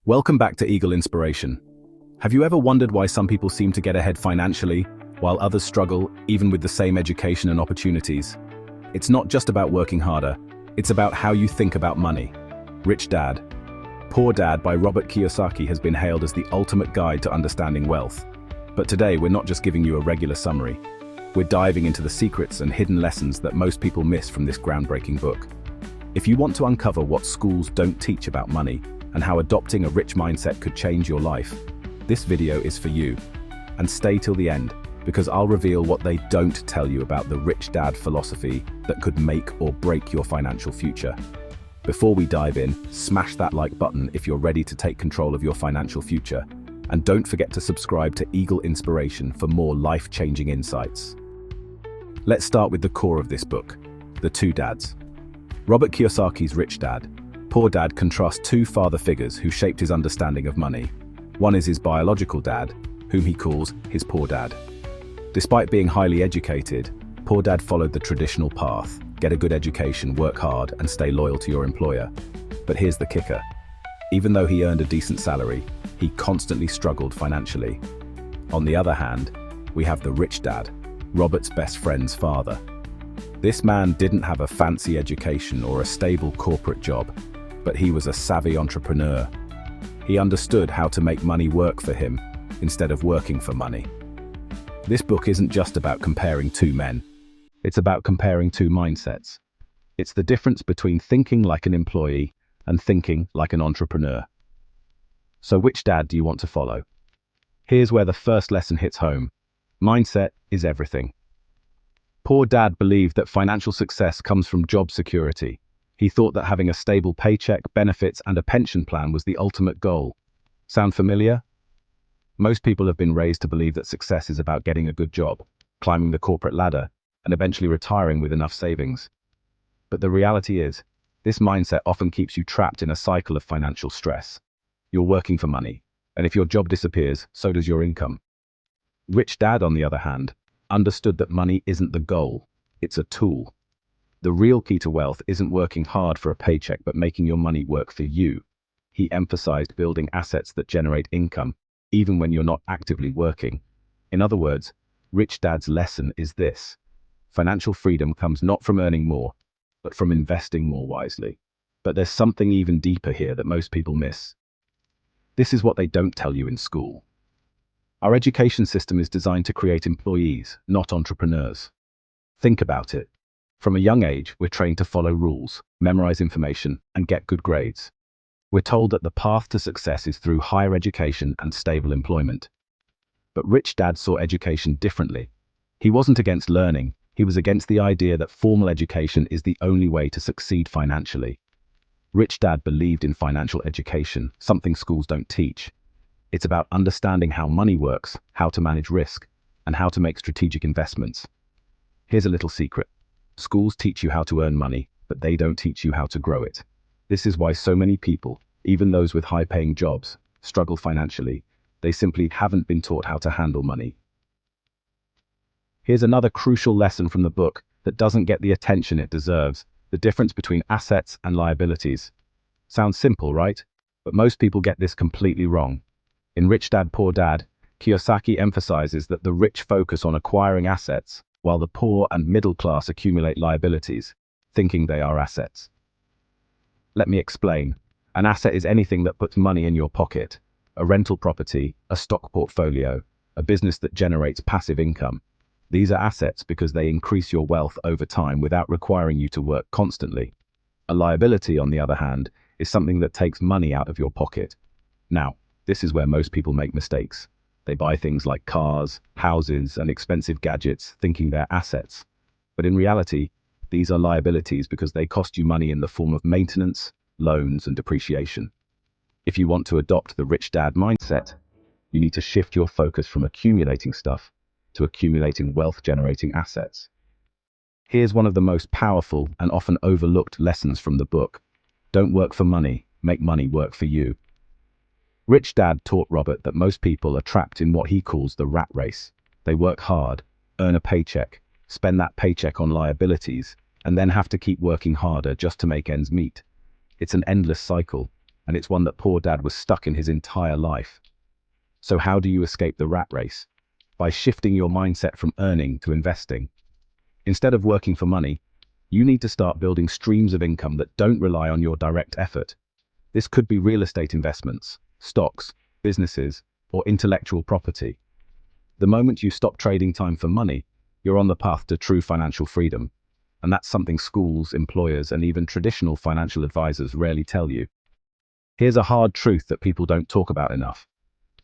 Welcome back to Eagle Inspiration. Have you ever wondered why some people seem to get ahead financially, while others struggle, even with the same education and opportunities? It's not just about working harder, it's about how you think about money. Rich Dad, Poor Dad by Robert Kiyosaki has been hailed as the ultimate guide to understanding wealth. But today, we're not just giving you a regular summary. We're diving into the secrets and hidden lessons that most people miss from this groundbreaking book. If you want to uncover what schools don't teach about money, and how adopting a rich mindset could change your life, this video is for you. And stay till the end, because I'll reveal what they don't tell you about the Rich Dad philosophy that could make or break your financial future. Before we dive in, smash that like button if you're ready to take control of your financial future. And don't forget to subscribe to Eagle Inspiration for more life-changing insights. Let's start with the core of this book, the two dads. Robert Kiyosaki's Rich Dad, Poor Dad contrasts two father figures who shaped his understanding of money. One is his biological dad, whom he calls his poor dad. Despite being highly educated, Poor Dad followed the traditional path: get a good education, work hard, and stay loyal to your employer. But here's the kicker. Even though he earned a decent salary, he constantly struggled financially. On the other hand, we have the Rich Dad, Robert's best friend's father. This man didn't have a fancy education or a stable corporate job, but he was a savvy entrepreneur. He understood how to make money work for him instead of working for money. This book isn't just about comparing two men. It's about comparing two mindsets. It's the difference between thinking like an employee and thinking like an entrepreneur. So which dad do you want to follow? Here's where the first lesson hits home. Mindset is everything. Poor Dad believed that financial success comes from job security. He thought that having a stable paycheck, benefits, and a pension plan was the ultimate goal. Sound familiar? Most people have been raised to believe that success is about getting a good job, climbing the corporate ladder, and eventually retiring with enough savings. But the reality is, this mindset often keeps you trapped in a cycle of financial stress. You're working for money, and if your job disappears, so does your income. Rich Dad, on the other hand, understood that money isn't the goal, it's a tool. The real key to wealth isn't working hard for a paycheck, but making your money work for you. He emphasized building assets that generate income, even when you're not actively working. In other words, Rich Dad's lesson is this: financial freedom comes not from earning more, but from investing more wisely. But there's something even deeper here that most people miss. This is what they don't tell you in school. Our education system is designed to create employees, not entrepreneurs. Think about it. From a young age, we're trained to follow rules, memorize information, and get good grades. We're told that the path to success is through higher education and stable employment. But Rich Dad saw education differently. He wasn't against learning, he was against the idea that formal education is the only way to succeed financially. Rich Dad believed in financial education, something schools don't teach. It's about understanding how money works, how to manage risk, and how to make strategic investments. Here's a little secret. Schools teach you how to earn money, but they don't teach you how to grow it. This is why so many people, even those with high-paying jobs, struggle financially. They simply haven't been taught how to handle money. Here's another crucial lesson from the book that doesn't get the attention it deserves: the difference between assets and liabilities. Sounds simple, right? But most people get this completely wrong. In Rich Dad, Poor Dad, Kiyosaki emphasizes that the rich focus on acquiring assets, while the poor and middle class accumulate liabilities, thinking they are assets. Let me explain. An asset is anything that puts money in your pocket: a rental property, a stock portfolio, a business that generates passive income. These are assets because they increase your wealth over time without requiring you to work constantly. A liability, on the other hand, is something that takes money out of your pocket. Now, this is where most people make mistakes. They buy things like cars, houses, and expensive gadgets, thinking they're assets. But in reality, these are liabilities because they cost you money in the form of maintenance, loans, and depreciation. If you want to adopt the Rich Dad mindset, you need to shift your focus from accumulating stuff to accumulating wealth-generating assets. Here's one of the most powerful and often overlooked lessons from the book. Don't work for money, make money work for you. Rich Dad taught Robert that most people are trapped in what he calls the rat race. They work hard, earn a paycheck, spend that paycheck on liabilities, and then have to keep working harder just to make ends meet. It's an endless cycle. and it's one that poor dad was stuck in his entire life. So how do you escape the rat race? By shifting your mindset from earning to investing. Instead of working for money, you need to start building streams of income that don't rely on your direct effort. This could be real estate investments, stocks, businesses, or intellectual property. The moment you stop trading time for money, you're on the path to true financial freedom. And that's something schools, employers, and even traditional financial advisors rarely tell you. Here's a hard truth that people don't talk about enough.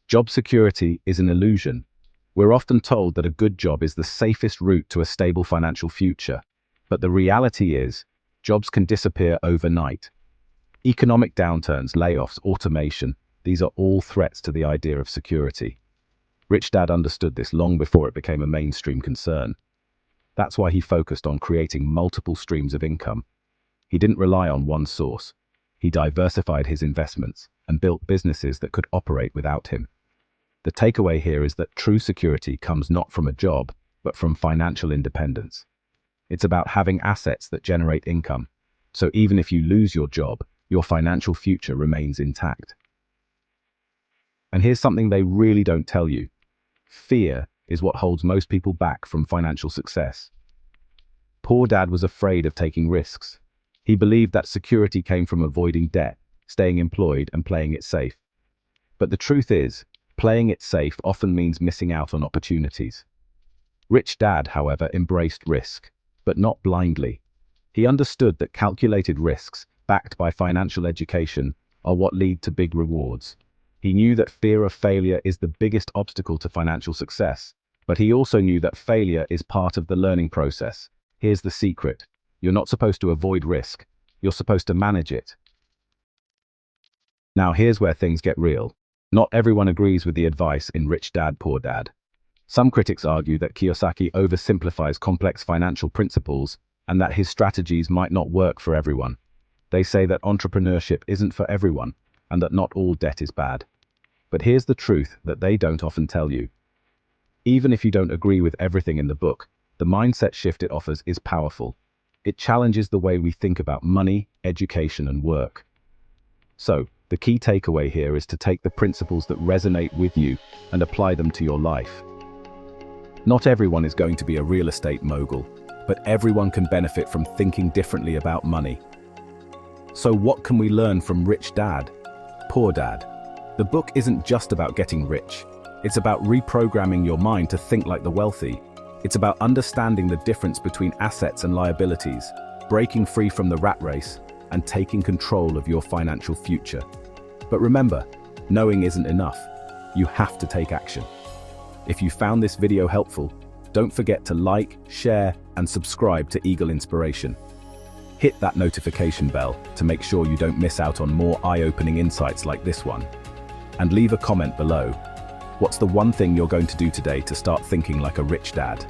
Job security is an illusion. We're often told that a good job is the safest route to a stable financial future. But the reality is, jobs can disappear overnight. Economic downturns, layoffs, automation, these are all threats to the idea of security. Rich Dad understood this long before it became a mainstream concern. That's why he focused on creating multiple streams of income. He didn't rely on one source. He diversified his investments and built businesses that could operate without him. The takeaway here is that true security comes not from a job, but from financial independence. It's about having assets that generate income. So even if you lose your job, your financial future remains intact. And here's something they really don't tell you. Fear is what holds most people back from financial success. Poor Dad was afraid of taking risks. He believed that security came from avoiding debt, staying employed, and playing it safe. But the truth is, playing it safe often means missing out on opportunities. Rich Dad, however, embraced risk, but not blindly. He understood that calculated risks, backed by financial education, are what lead to big rewards. He knew that fear of failure is the biggest obstacle to financial success, but he also knew that failure is part of the learning process. Here's the secret. You're not supposed to avoid risk. You're supposed to manage it. Now here's where things get real. Not everyone agrees with the advice in Rich Dad, Poor Dad. Some critics argue that Kiyosaki oversimplifies complex financial principles and that his strategies might not work for everyone. They say that entrepreneurship isn't for everyone and that not all debt is bad. But here's the truth that they don't often tell you. Even if you don't agree with everything in the book, the mindset shift it offers is powerful. It challenges the way we think about money, education, and work. So, the key takeaway here is to take the principles that resonate with you and apply them to your life. Not everyone is going to be a real estate mogul, but everyone can benefit from thinking differently about money. So what can we learn from Rich Dad, Poor Dad? The book isn't just about getting rich. It's about reprogramming your mind to think like the wealthy. It's about understanding the difference between assets and liabilities, breaking free from the rat race, and taking control of your financial future. But remember, knowing isn't enough. You have to take action. If you found this video helpful, don't forget to like, share, and subscribe to Eagle Inspiration. Hit that notification bell to make sure you don't miss out on more eye-opening insights like this one. And leave a comment below. What's the one thing you're going to do today to start thinking like a rich dad?